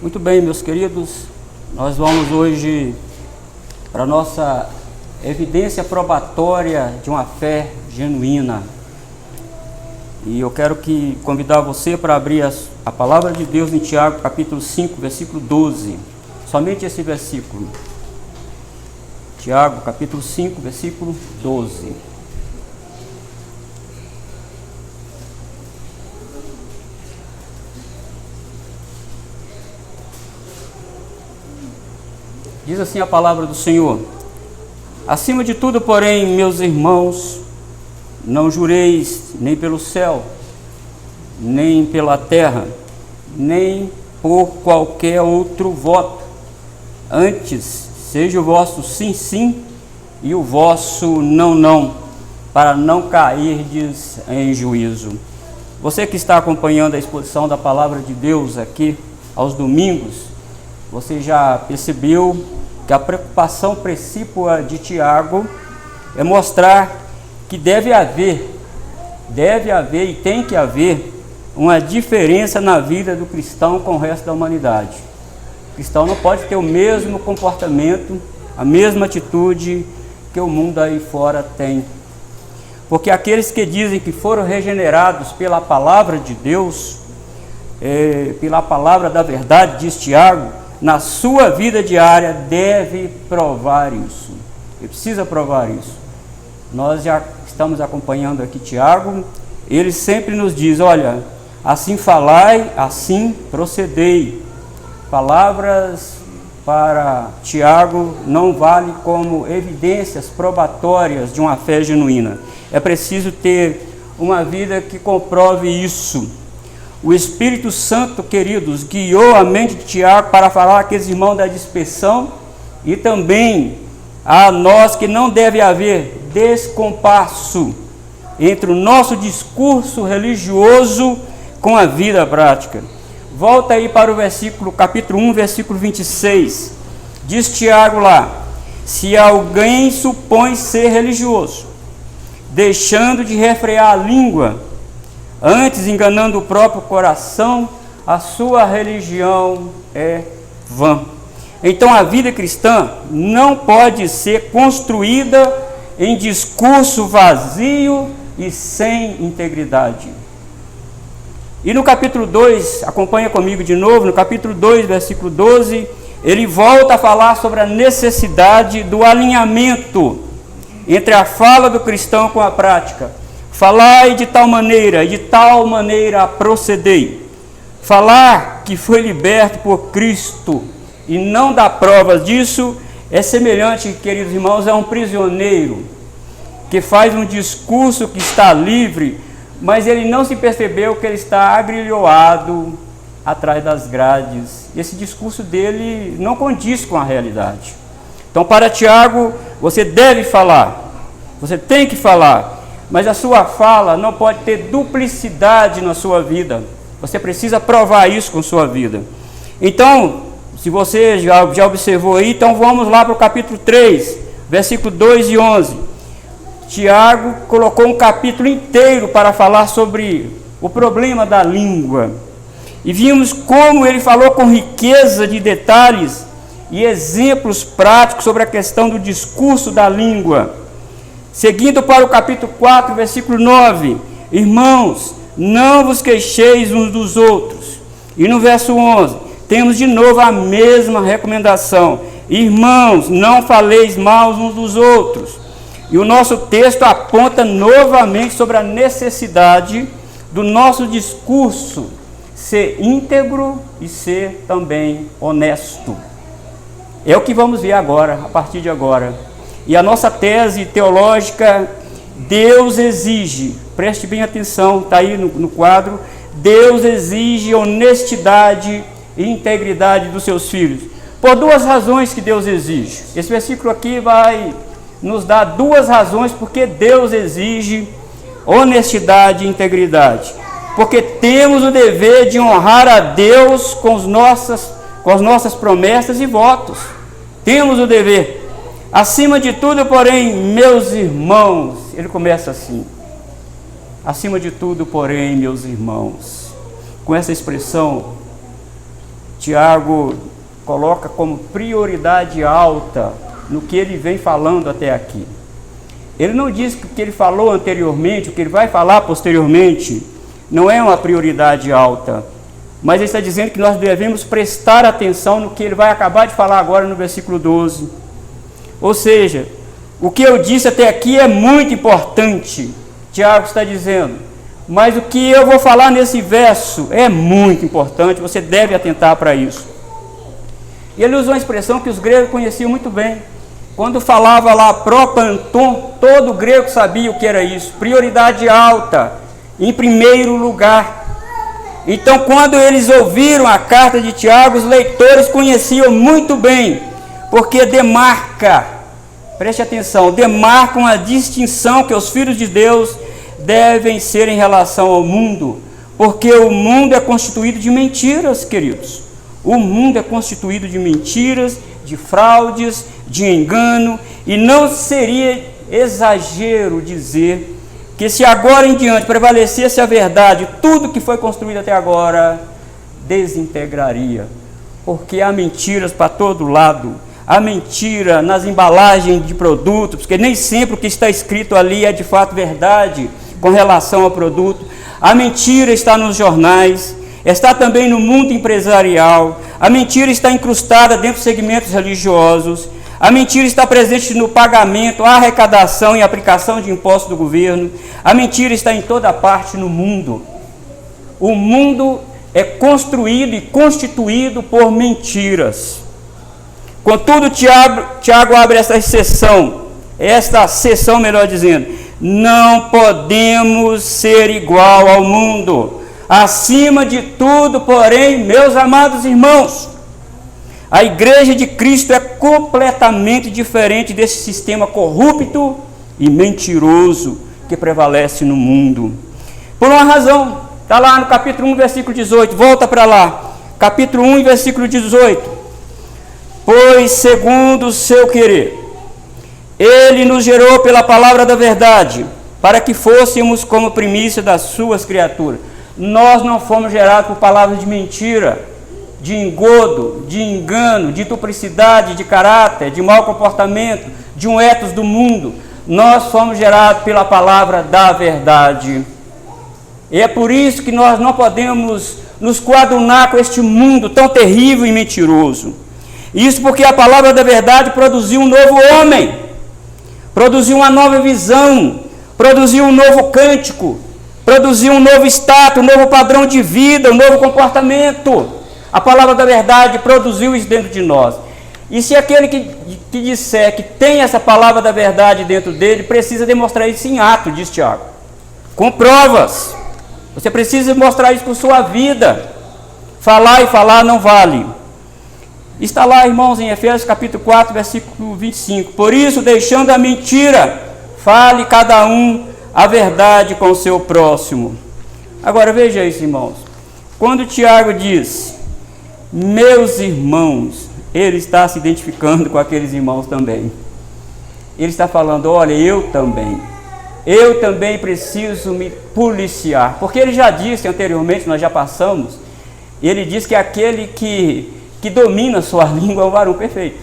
Muito bem, meus queridos, nós vamos hoje para a nossa evidência probatória de uma fé genuína. E eu quero convidar você para abrir a palavra de Deus em Tiago, capítulo 5, versículo 12. Somente esse versículo. Tiago, capítulo 5, versículo 12. Diz assim a palavra do Senhor: acima de tudo, porém, meus irmãos, não jureis nem pelo céu, nem pela terra, nem por qualquer outro voto. Antes, seja o vosso sim, sim, e o vosso não, não, para não cairdes em juízo. Você que está acompanhando a exposição da palavra de Deus aqui aos domingos, você já percebeu que a preocupação principal de Tiago é mostrar que deve haver e tem que haver uma diferença na vida do cristão com o resto da humanidade. O cristão não pode ter o mesmo comportamento, a mesma atitude que o mundo aí fora tem. Porque aqueles que dizem que foram regenerados pela palavra de Deus, pela palavra da verdade, diz Tiago, na sua vida diária deve provar isso. Ele precisa provar isso. Nós já estamos acompanhando aqui Tiago. Ele sempre nos diz: olha, assim falai, assim procedei. Palavras para Tiago não vale como evidências probatórias de uma fé genuína. É preciso ter uma vida que comprove isso. O Espírito Santo, queridos, guiou a mente de Tiago para falar àqueles irmãos da dispersão e também a nós que não deve haver descompasso entre o nosso discurso religioso com a vida prática. Volta aí para o capítulo 1, versículo 26. Diz Tiago lá: se alguém supõe ser religioso, deixando de refrear a língua, antes enganando o próprio coração, a sua religião é vã. Então a vida cristã não pode ser construída em discurso vazio e sem integridade. E no capítulo 2, acompanha comigo de novo, no capítulo 2, versículo 12, ele volta a falar sobre a necessidade do alinhamento entre a fala do cristão com a prática. Falai de tal maneira, e de tal maneira procedei. Falar que foi liberto por Cristo e não dar provas disso é semelhante, queridos irmãos, a um prisioneiro que faz um discurso que está livre, mas ele não se percebeu que ele está agrilhoado atrás das grades. Esse discurso dele não condiz com a realidade. Então, para Tiago, você deve falar, você tem que falar, mas a sua fala não pode ter duplicidade na sua vida. Você precisa provar isso com sua vida. Então, se você já observou aí, então vamos lá para o capítulo 3, versículo 2 e 11. Tiago colocou um capítulo inteiro para falar sobre o problema da língua. E vimos como ele falou com riqueza de detalhes e exemplos práticos sobre a questão do discurso da língua. Seguindo para o capítulo 4, versículo 9. Irmãos, não vos queixeis uns dos outros. E no verso 11, temos de novo a mesma recomendação. Irmãos, não faleis mal uns dos outros. E o nosso texto aponta novamente sobre a necessidade do nosso discurso ser íntegro e ser também honesto. É o que vamos ver agora, a partir de agora. E a nossa tese teológica, Deus exige, preste bem atenção, está aí no quadro, Deus exige honestidade e integridade dos seus filhos. Por duas razões que Deus exige. Esse versículo aqui vai nos dar duas razões porque Deus exige honestidade e integridade. Porque temos o dever de honrar a Deus com as nossas promessas e votos. Temos o dever. Acima de tudo, porém, meus irmãos, ele começa assim: acima de tudo, porém, meus irmãos. Com essa expressão, Tiago coloca como prioridade alta no que ele vem falando até aqui. Ele não diz que o que ele falou anteriormente, o que ele vai falar posteriormente, não é uma prioridade alta, mas ele está dizendo que nós devemos prestar atenção no que ele vai acabar de falar agora no versículo 12. Ou seja, o que eu disse até aqui é muito importante, Tiago está dizendo, mas o que eu vou falar nesse verso é muito importante, você deve atentar para isso. E ele usa uma expressão que os gregos conheciam muito bem. Quando falava lá propanton, todo grego sabia o que era isso, prioridade alta, em primeiro lugar. Então, quando eles ouviram a carta de Tiago, os leitores conheciam muito bem, porque demarca, preste atenção, demarcam a distinção que os filhos de Deus devem ser em relação ao mundo, porque o mundo é constituído de mentiras, queridos. O mundo é constituído de mentiras, de fraudes, de engano, e não seria exagero dizer que se agora em diante prevalecesse a verdade, tudo que foi construído até agora desintegraria, porque há mentiras para todo lado, há mentira nas embalagens de produtos, porque nem sempre o que está escrito ali é de fato verdade com relação ao produto. A mentira está nos jornais, está também no mundo empresarial, a mentira está incrustada dentro dos segmentos religiosos, a mentira está presente no pagamento, arrecadação e aplicação de impostos do governo, a mentira está em toda parte no mundo. O mundo é construído e constituído por mentiras. Contudo, Tiago abre esta seção, melhor dizendo, não podemos ser igual ao mundo. Acima de tudo, porém, meus amados irmãos, a igreja de Cristo é completamente diferente desse sistema corrupto e mentiroso que prevalece no mundo. Por uma razão, está lá no capítulo 1, versículo 18, volta para lá, capítulo 1, versículo 18. Pois, segundo o seu querer, ele nos gerou pela palavra da verdade, para que fôssemos como primícia das suas criaturas. Nós não fomos gerados por palavras de mentira, de engodo, de engano, de duplicidade de caráter, de mau comportamento, de um ethos do mundo. Nós fomos gerados pela palavra da verdade. E é por isso que nós não podemos nos coadunar com este mundo tão terrível e mentiroso. Isso porque a palavra da verdade produziu um novo homem, produziu uma nova visão, produziu um novo cântico, produziu um novo status, um novo padrão de vida, um novo comportamento. A palavra da verdade produziu isso dentro de nós. E se aquele que disser que tem essa palavra da verdade dentro dele, precisa demonstrar isso em ato, diz Tiago, com provas. Você precisa mostrar isso com sua vida. Falar e falar não vale. Está lá, irmãos, em Efésios capítulo 4, versículo 25. Por isso, deixando a mentira, fale cada um a verdade com o seu próximo. Agora veja isso, irmãos. Quando Tiago diz, meus irmãos, ele está se identificando com aqueles irmãos também. Ele está falando, olha, eu também preciso me policiar. Porque ele já disse anteriormente, nós já passamos, ele diz que aquele que domina a sua língua é um varão perfeito.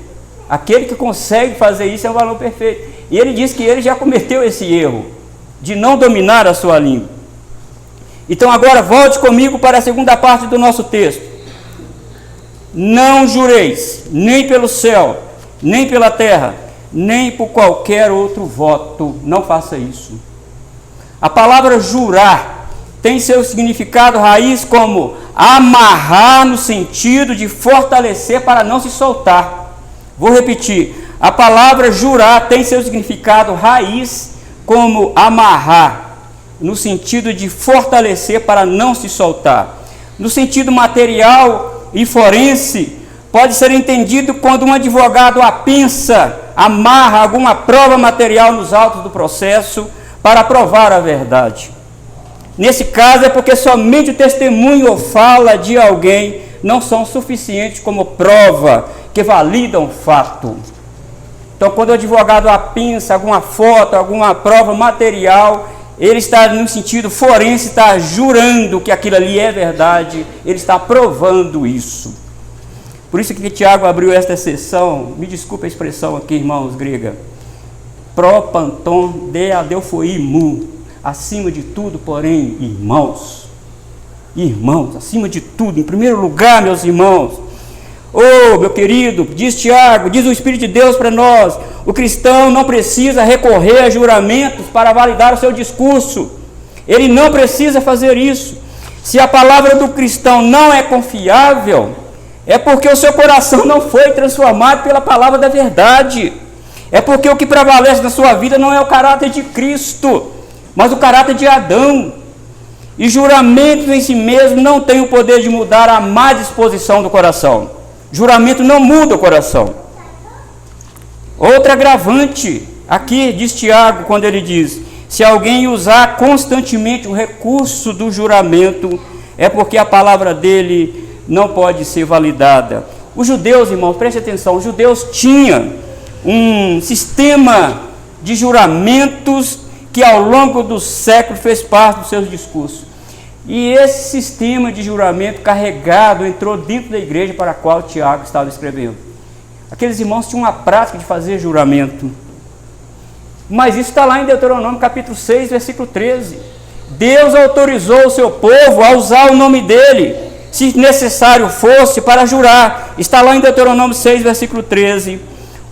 Aquele que consegue fazer isso é um varão perfeito. E ele diz que ele já cometeu esse erro de não dominar a sua língua. Então agora volte comigo para a segunda parte do nosso texto. Não jureis, nem pelo céu, nem pela terra, nem por qualquer outro voto. Não faça isso. A palavra jurar tem seu significado raiz como amarrar, no sentido de fortalecer para não se soltar. Vou repetir. A palavra jurar tem seu significado raiz como amarrar, no sentido de fortalecer para não se soltar. No sentido material e forense, pode ser entendido quando um advogado apensa, amarra alguma prova material nos autos do processo para provar a verdade. Nesse caso é porque somente o testemunho ou fala de alguém não são suficientes como prova que validam o fato. Então, quando o advogado apensa alguma foto, alguma prova material, ele está no sentido forense, está jurando que aquilo ali é verdade, ele está provando isso. Por isso que Tiago abriu esta exceção, me desculpe a expressão aqui, irmãos, grega, pro panton de adelphoimu, acima de tudo, porém, irmãos, acima de tudo, em primeiro lugar, meus irmãos, meu querido, diz Tiago, diz o Espírito de Deus para nós, o cristão não precisa recorrer a juramentos para validar o seu discurso, ele não precisa fazer isso. Se a palavra do cristão não é confiável, é porque o seu coração não foi transformado pela palavra da verdade, é porque o que prevalece na sua vida não é o caráter de Cristo, mas o caráter de Adão. E juramentos em si mesmo não têm o poder de mudar a má disposição do coração. Juramento não muda o coração. Outra agravante, aqui diz Tiago, quando ele diz, se alguém usar constantemente o recurso do juramento, é porque a palavra dele não pode ser validada. Os judeus, irmãos, preste atenção, os judeus tinham um sistema de juramentos que ao longo dos séculos fez parte dos seus discursos. E esse sistema de juramento carregado entrou dentro da igreja para a qual Tiago estava escrevendo. Aqueles irmãos tinham uma prática de fazer juramento. Mas isso está lá em Deuteronômio capítulo 6, versículo 13. Deus autorizou o seu povo a usar o nome dele, se necessário fosse, para jurar. Está lá em Deuteronômio 6, versículo 13.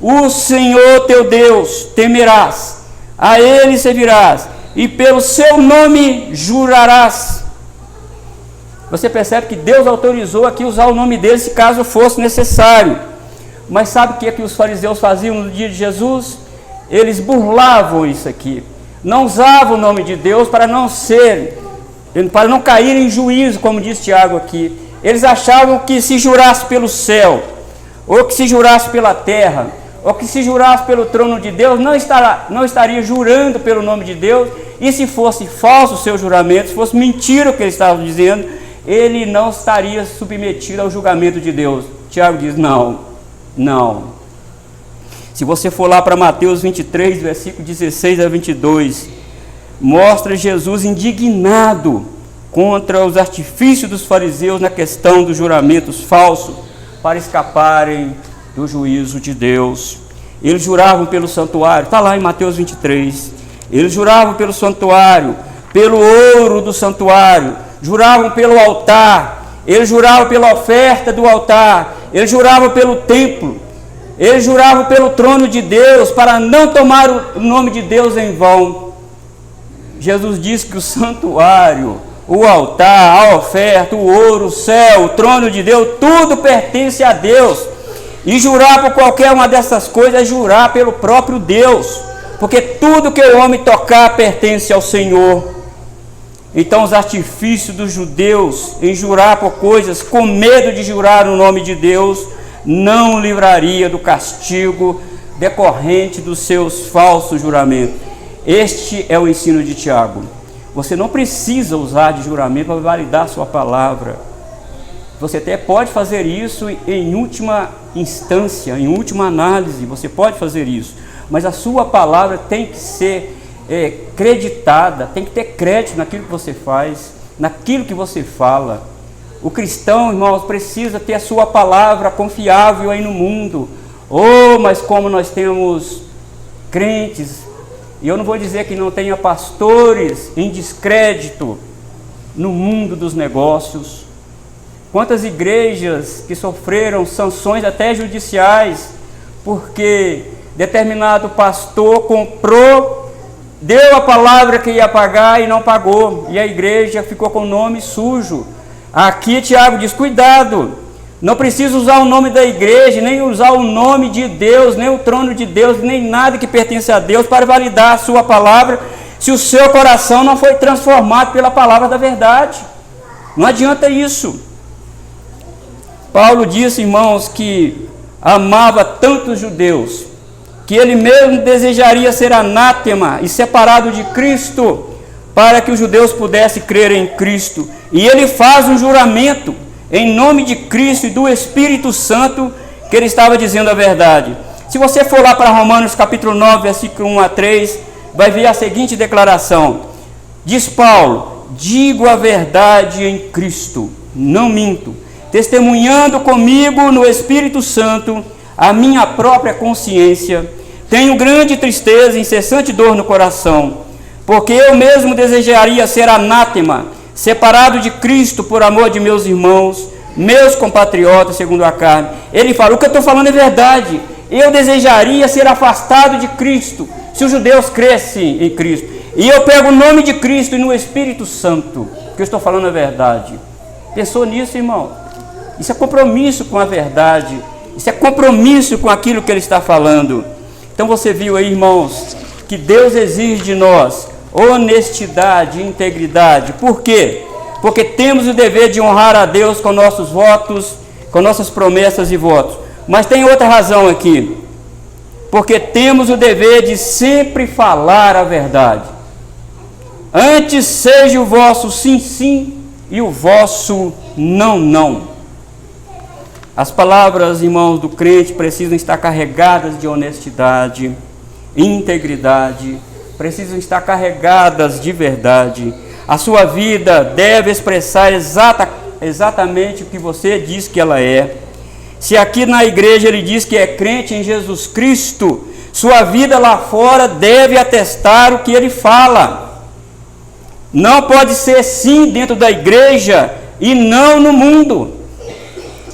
O Senhor teu Deus temerás, a ele servirás, e pelo seu nome jurarás. Você percebe que Deus autorizou aqui usar o nome dele, se caso fosse necessário. Mas sabe o que é que os fariseus faziam no dia de Jesus? Eles burlavam isso aqui. Não usavam o nome de Deus para não cair em juízo, como diz Tiago aqui. Eles achavam que se jurasse pelo céu, ou que se jurasse pela terra, ou que se jurasse pelo trono de Deus, não estaria jurando pelo nome de Deus, e se fosse falso o seu juramento, se fosse mentira o que ele estava dizendo, ele não estaria submetido ao julgamento de Deus. Tiago diz, não. Se você for lá para Mateus 23, versículo 16 a 22, mostra Jesus indignado contra os artifícios dos fariseus na questão dos juramentos falsos, para escaparem do juízo de Deus. Eles juravam pelo santuário, está lá em Mateus 23, eles juravam pelo santuário, pelo ouro do santuário, juravam pelo altar, eles juravam pela oferta do altar, eles juravam pelo templo, eles juravam pelo trono de Deus, para não tomar o nome de Deus em vão. Jesus disse que o santuário, o altar, a oferta, o ouro, o céu, o trono de Deus, tudo pertence a Deus. E jurar por qualquer uma dessas coisas é jurar pelo próprio Deus, porque tudo que o homem tocar pertence ao Senhor. Então os artifícios dos judeus em jurar por coisas com medo de jurar no nome de Deus não livraria do castigo decorrente dos seus falsos juramentos. Este é o ensino de Tiago. Você não precisa usar de juramento para validar sua palavra. Você até pode fazer isso em última instância, em última análise, você pode fazer isso. Mas a sua palavra tem que ser creditada, tem que ter crédito naquilo que você faz, naquilo que você fala. O cristão, irmãos, precisa ter a sua palavra confiável aí no mundo. Mas como nós temos crentes, e eu não vou dizer que não tenha pastores em descrédito no mundo dos negócios. Quantas igrejas que sofreram sanções até judiciais, porque determinado pastor deu a palavra que ia pagar e não pagou, e a igreja ficou com o nome sujo. Aqui Tiago diz, cuidado, não precisa usar o nome da igreja, nem usar o nome de Deus, nem o trono de Deus, nem nada que pertence a Deus para validar a sua palavra, se o seu coração não foi transformado pela palavra da verdade. Não adianta isso. Paulo disse, irmãos, que amava tanto os judeus, que ele mesmo desejaria ser anátema e separado de Cristo, para que os judeus pudessem crer em Cristo. E ele faz um juramento em nome de Cristo e do Espírito Santo, que ele estava dizendo a verdade. Se você for lá para Romanos capítulo 9, versículo 1 a 3, vai ver a seguinte declaração. Diz Paulo, digo a verdade em Cristo, não minto. testemunhando comigo no Espírito Santo a minha própria consciência. Tenho grande tristeza e incessante dor no coração, porque eu mesmo desejaria ser anátema, separado de Cristo por amor de meus irmãos, meus compatriotas segundo a carne. Ele fala, o que eu estou falando é verdade. Eu desejaria ser afastado de Cristo, se os judeus crescem em Cristo. E eu pego o nome de Cristo e no Espírito Santo, que eu estou falando a verdade. Pensou nisso, irmão? Isso é compromisso com a verdade. Isso é compromisso com aquilo que ele está falando. Então você viu aí, irmãos, que Deus exige de nós honestidade e integridade. Por quê? Porque temos o dever de honrar a Deus com nossos votos, com nossas promessas e votos. Mas tem outra razão aqui. Porque temos o dever de sempre falar a verdade. Antes seja o vosso sim, sim, e o vosso não, não. As palavras, irmãos, do crente precisam estar carregadas de honestidade, integridade, precisam estar carregadas de verdade. A sua vida deve expressar exatamente o que você diz que ela é. Se aqui na igreja ele diz que é crente em Jesus Cristo, sua vida lá fora deve atestar o que ele fala. Não pode ser sim dentro da igreja e não no mundo.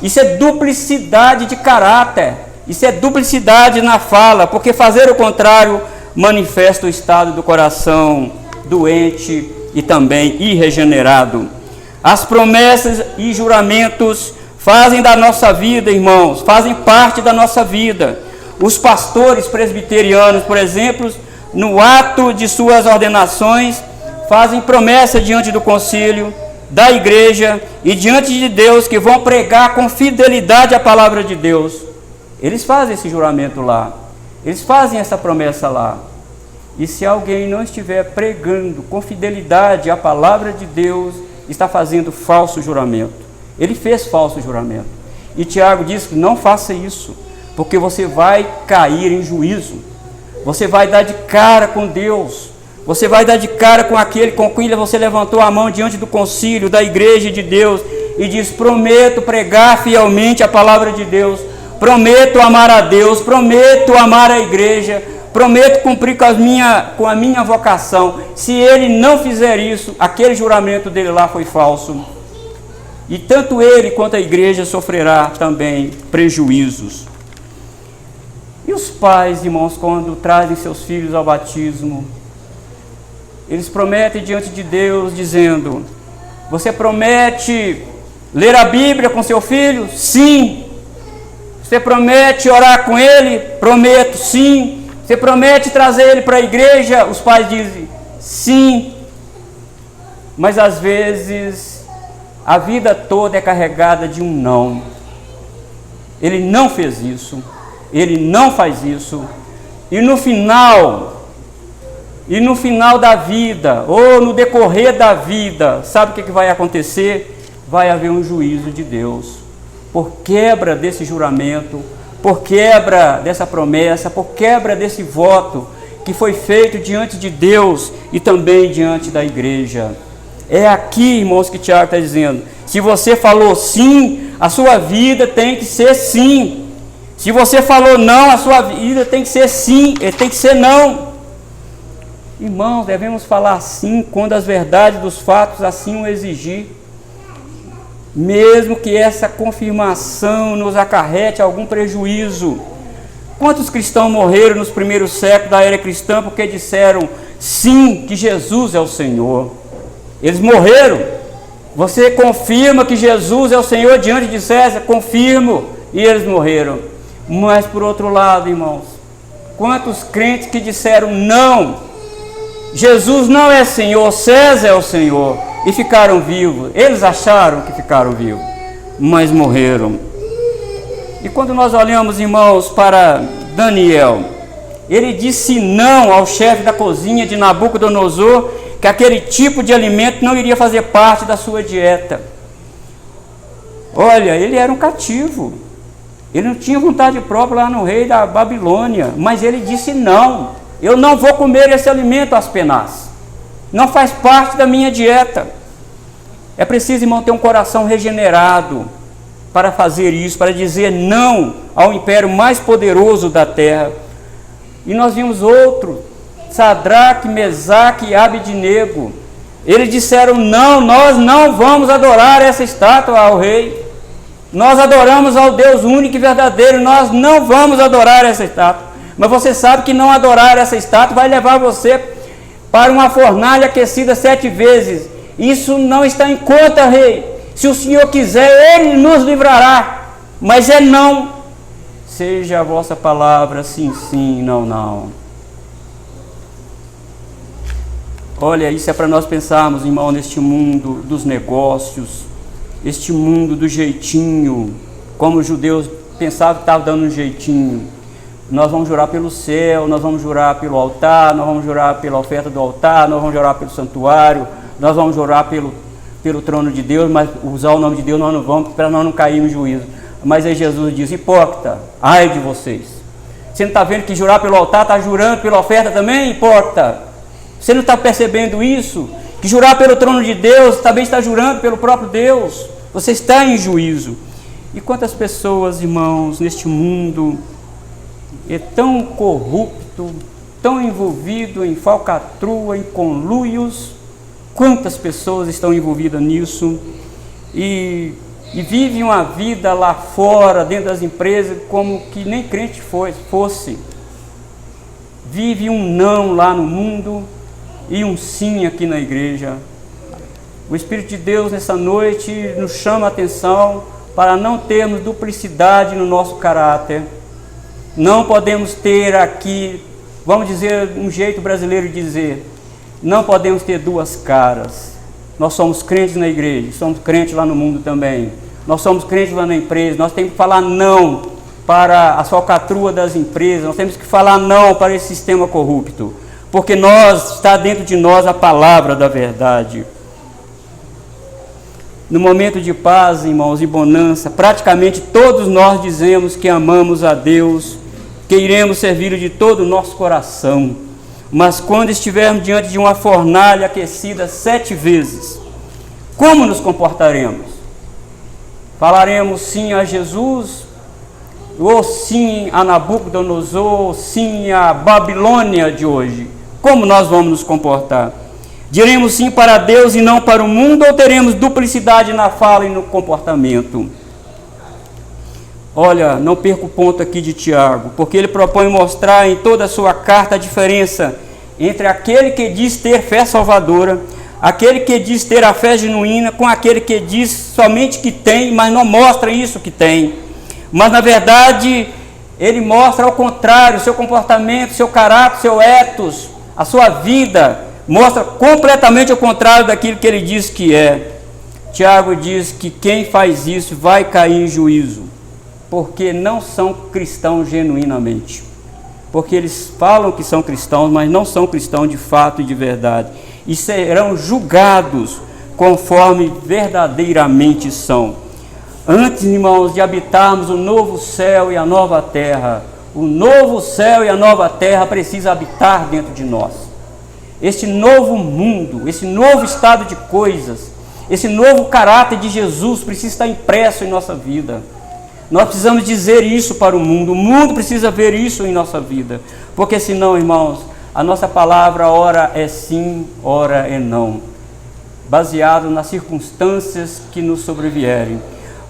Isso é duplicidade de caráter. Isso é duplicidade na fala, porque fazer o contrário manifesta o estado do coração doente e também irregenerado. As promessas e juramentos fazem da nossa vida, irmãos, fazem parte da nossa vida. Os pastores presbiterianos, por exemplo, no ato de suas ordenações, fazem promessa diante do concílio, da igreja e diante de Deus, que vão pregar com fidelidade a palavra de Deus. Eles fazem esse juramento lá, eles fazem essa promessa lá. E se alguém não estiver pregando com fidelidade a palavra de Deus, está fazendo falso juramento. Ele fez falso juramento. E Tiago diz que não faça isso, porque você vai cair em juízo. Você vai dar de cara com Deus. Você vai dar de cara com aquele com quem você levantou a mão diante do concílio, da igreja de Deus, e diz, prometo pregar fielmente a palavra de Deus, prometo amar a Deus, prometo amar a igreja, prometo cumprir com a minha vocação. Se ele não fizer isso, aquele juramento dele lá foi falso. E tanto ele quanto a igreja sofrerá também prejuízos. E os pais, irmãos, quando trazem seus filhos ao batismo, eles prometem diante de Deus, dizendo, você promete ler a Bíblia com seu filho? Sim. Você promete orar com ele? Prometo, sim. Você promete trazer ele para a igreja? Os pais dizem, sim. Mas às vezes, a vida toda é carregada de um não. Ele não fez isso. Ele não faz isso. E no final da vida, ou no decorrer da vida, sabe o que vai acontecer? Vai haver um juízo de Deus, por quebra desse juramento, por quebra dessa promessa, por quebra desse voto que foi feito diante de Deus e também diante da igreja. É aqui, irmãos, que Tiago está dizendo, se você falou sim, a sua vida tem que ser sim. Se você falou não, a sua vida tem que ser sim, tem que ser não. Irmãos, devemos falar sim quando as verdades dos fatos assim o exigir, mesmo que essa confirmação nos acarrete algum prejuízo. Quantos cristãos morreram nos primeiros séculos da era cristã porque disseram sim, que Jesus é o Senhor? Eles morreram. Você confirma que Jesus é o Senhor diante de César? Confirmo. E eles morreram. Mas por outro lado, irmãos, quantos crentes que disseram não, Jesus não é Senhor, César é o Senhor, e ficaram vivos. Eles acharam que ficaram vivos, mas morreram. E quando nós olhamos, irmãos, para Daniel, ele disse não ao chefe da cozinha de Nabucodonosor, que aquele tipo de alimento não iria fazer parte da sua dieta. Olha, ele era um cativo, ele não tinha vontade própria lá no rei da Babilônia, mas ele disse não, eu não vou comer esse alimento aspenaz, não faz parte da minha dieta. É preciso, irmão, ter um coração regenerado, para fazer isso, para dizer não ao império mais poderoso da terra. E nós vimos outro, Sadraque, Mesaque e Abednego. Eles disseram: não, nós não vamos adorar essa estátua ao rei. Nós adoramos ao Deus único e verdadeiro, nós não vamos adorar essa estátua. Mas você sabe que não adorar essa estátua vai levar você para uma fornalha aquecida 7 vezes. Isso não está em conta, rei. Se o Senhor quiser, Ele nos livrará. Mas é não. Seja a vossa palavra sim, sim, não, não. Olha, isso é para nós pensarmos, irmão, neste mundo dos negócios, este mundo do jeitinho, como os judeus pensavam que estavam dando um jeitinho. Nós vamos jurar pelo céu, nós vamos jurar pelo altar, nós vamos jurar pela oferta do altar, nós vamos jurar pelo santuário, nós vamos jurar pelo trono de Deus, mas usar o nome de Deus nós não vamos, para nós não cairmos em juízo. Mas aí Jesus diz: hipócrita, ai de vocês. Você não está vendo que jurar pelo altar está jurando pela oferta também? Hipócrita. Você não está percebendo isso? Que jurar pelo trono de Deus também está jurando pelo próprio Deus. Você está em juízo. E quantas pessoas, irmãos, neste mundo é tão corrupto, tão envolvido em falcatrua, em conluios. Quantas pessoas estão envolvidas nisso e vivem uma vida lá fora, dentro das empresas, como que nem crente fosse. Vive um não lá no mundo e um sim aqui na igreja. O Espírito de Deus nessa noite nos chama a atenção para não termos duplicidade no nosso caráter. Não podemos ter aqui, vamos dizer, um jeito brasileiro de dizer, não podemos ter duas caras. Nós somos crentes na igreja, somos crentes lá no mundo também. Nós somos crentes lá na empresa, nós temos que falar não para a falcatrua das empresas, nós temos que falar não para esse sistema corrupto, porque está dentro de nós a palavra da verdade. No momento de paz, irmãos, e bonança, praticamente todos nós dizemos que amamos a Deus, que iremos servi-lo de todo o nosso coração. Mas quando estivermos diante de uma fornalha aquecida 7 vezes, como nos comportaremos? Falaremos sim a Jesus, ou sim a Nabucodonosor, ou sim a Babilônia de hoje? Como nós vamos nos comportar? Diremos sim para Deus e não para o mundo, ou teremos duplicidade na fala e no comportamento? Olha, não perca o ponto aqui de Tiago, porque ele propõe mostrar em toda a sua carta a diferença entre aquele que diz ter fé salvadora, aquele que diz ter a fé genuína, com aquele que diz somente que tem, mas não mostra isso que tem. Mas na verdade, ele mostra ao contrário, seu comportamento, seu caráter, seu ethos, a sua vida, mostra completamente ao contrário daquilo que ele diz que é. Tiago diz que quem faz isso vai cair em juízo, porque não são cristãos genuinamente. Porque eles falam que são cristãos, mas não são cristãos de fato e de verdade. E serão julgados conforme verdadeiramente são. Antes, irmãos, de habitarmos o novo céu e a nova terra, o novo céu e a nova terra precisa habitar dentro de nós. Este novo mundo, esse novo estado de coisas, esse novo caráter de Jesus precisa estar impresso em nossa vida. Nós precisamos dizer isso para o mundo precisa ver isso em nossa vida, porque senão, irmãos, a nossa palavra ora é sim, ora é não, baseado nas circunstâncias que nos sobrevierem.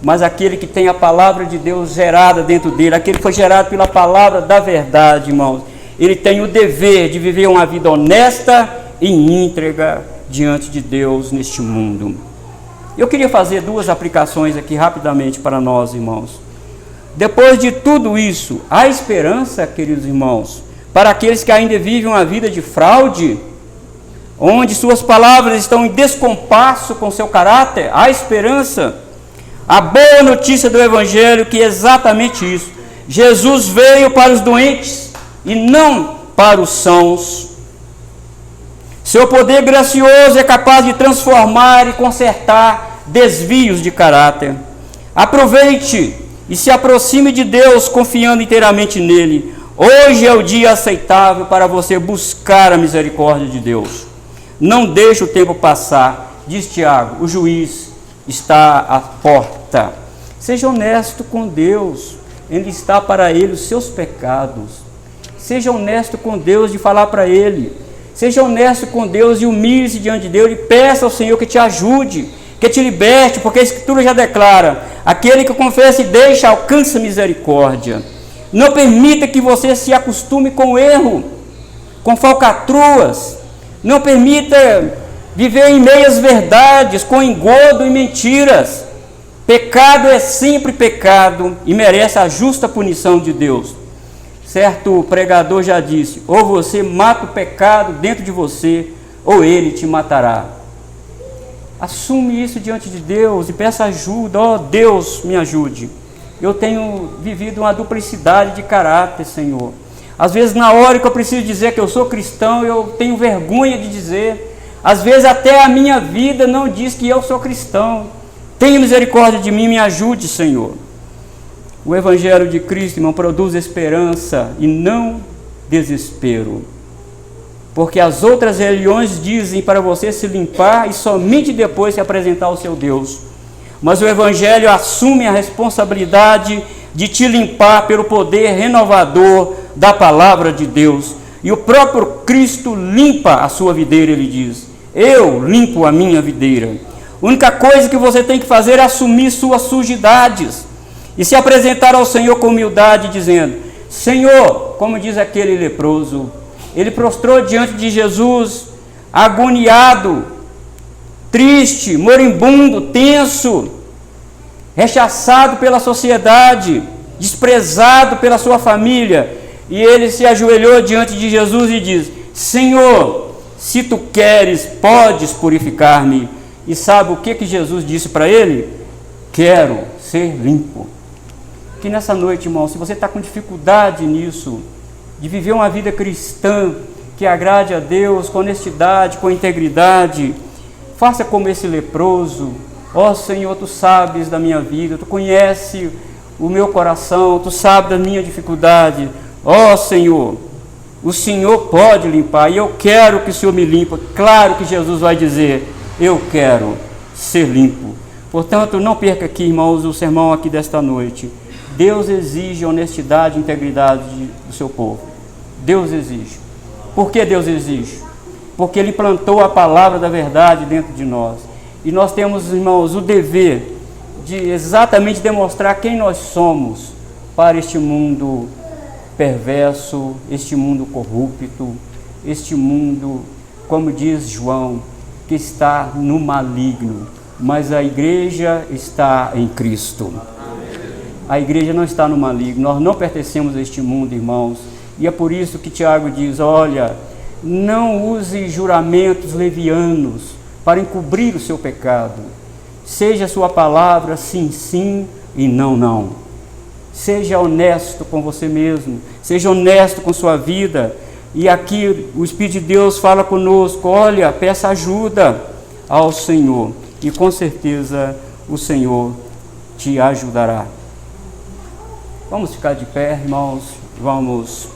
Mas aquele que tem a palavra de Deus gerada dentro dele, aquele que foi gerado pela palavra da verdade, irmãos, ele tem o dever de viver uma vida honesta e íntegra diante de Deus neste mundo. Eu queria fazer 2 aplicações aqui rapidamente para nós, irmãos. Depois de tudo isso, há esperança, queridos irmãos, para aqueles que ainda vivem uma vida de fraude, onde suas palavras estão em descompasso com seu caráter? Há esperança. A boa notícia do Evangelho que é exatamente isso. Jesus veio para os doentes e não para os sãos. Seu poder gracioso é capaz de transformar e consertar desvios de caráter. Aproveite e se aproxime de Deus confiando inteiramente nele. Hoje é o dia aceitável para você buscar a misericórdia de Deus. Não deixe o tempo passar. Diz Tiago, o juiz está à porta. Seja honesto com Deus, enlistar para Ele os seus pecados. Seja honesto com Deus de falar para Ele. Seja honesto com Deus e humilhe-se diante de Deus e peça ao Senhor que te ajude, que te liberte, porque a Escritura já declara: aquele que confessa e deixa alcança misericórdia. Não permita que você se acostume com o erro, com falcatruas. Não permita viver em meias verdades, com engodo e mentiras. Pecado é sempre pecado e merece a justa punição de Deus. Certo pregador já disse: ou você mata o pecado dentro de você, ou ele te matará. Assume isso diante de Deus e peça ajuda. Ó Deus, me ajude. Eu tenho vivido uma duplicidade de caráter, Senhor. Às vezes, na hora que eu preciso dizer que eu sou cristão, eu tenho vergonha de dizer. Às vezes, até a minha vida não diz que eu sou cristão. Tenha misericórdia de mim, me ajude, Senhor. O Evangelho de Cristo, irmão, produz esperança e não desespero. Porque as outras religiões dizem para você se limpar e somente depois se apresentar ao seu Deus. Mas o Evangelho assume a responsabilidade de te limpar pelo poder renovador da palavra de Deus. E o próprio Cristo limpa a sua videira, ele diz: eu limpo a minha videira. A única coisa que você tem que fazer é assumir suas sujidades e se apresentar ao Senhor com humildade, dizendo: Senhor, como diz aquele leproso, ele prostrou diante de Jesus, agoniado, triste, moribundo, tenso, rechaçado pela sociedade, desprezado pela sua família, e ele se ajoelhou diante de Jesus e diz: Senhor, se tu queres, podes purificar-me. E sabe o que Jesus disse para ele? Quero ser limpo. Que nessa noite, irmão, se você está com dificuldade nisso, de viver uma vida cristã que agrade a Deus com honestidade, com integridade, faça como esse leproso. Ó Senhor, tu sabes da minha vida, tu conhece o meu coração, tu sabes da minha dificuldade. Ó Senhor, o Senhor pode limpar e eu quero que o Senhor me limpe. Claro que Jesus vai dizer: eu quero ser limpo. Portanto, não perca aqui, irmãos, o sermão aqui desta noite. Deus exige honestidade e integridade do seu povo. Deus exige. Por que Deus exige? Porque Ele plantou a palavra da verdade dentro de nós. E nós temos, irmãos, o dever de exatamente demonstrar quem nós somos para este mundo perverso, este mundo corrupto, este mundo, como diz João, que está no maligno. Mas a igreja está em Cristo. A igreja não está no maligno, nós não pertencemos a este mundo, irmãos. E é por isso que Tiago diz: olha, não use juramentos levianos para encobrir o seu pecado. Seja a sua palavra sim, sim e não, não. Seja honesto com você mesmo, seja honesto com sua vida. E aqui o Espírito de Deus fala conosco: olha, peça ajuda ao Senhor e com certeza o Senhor te ajudará. Vamos ficar de pé, irmãos, vamos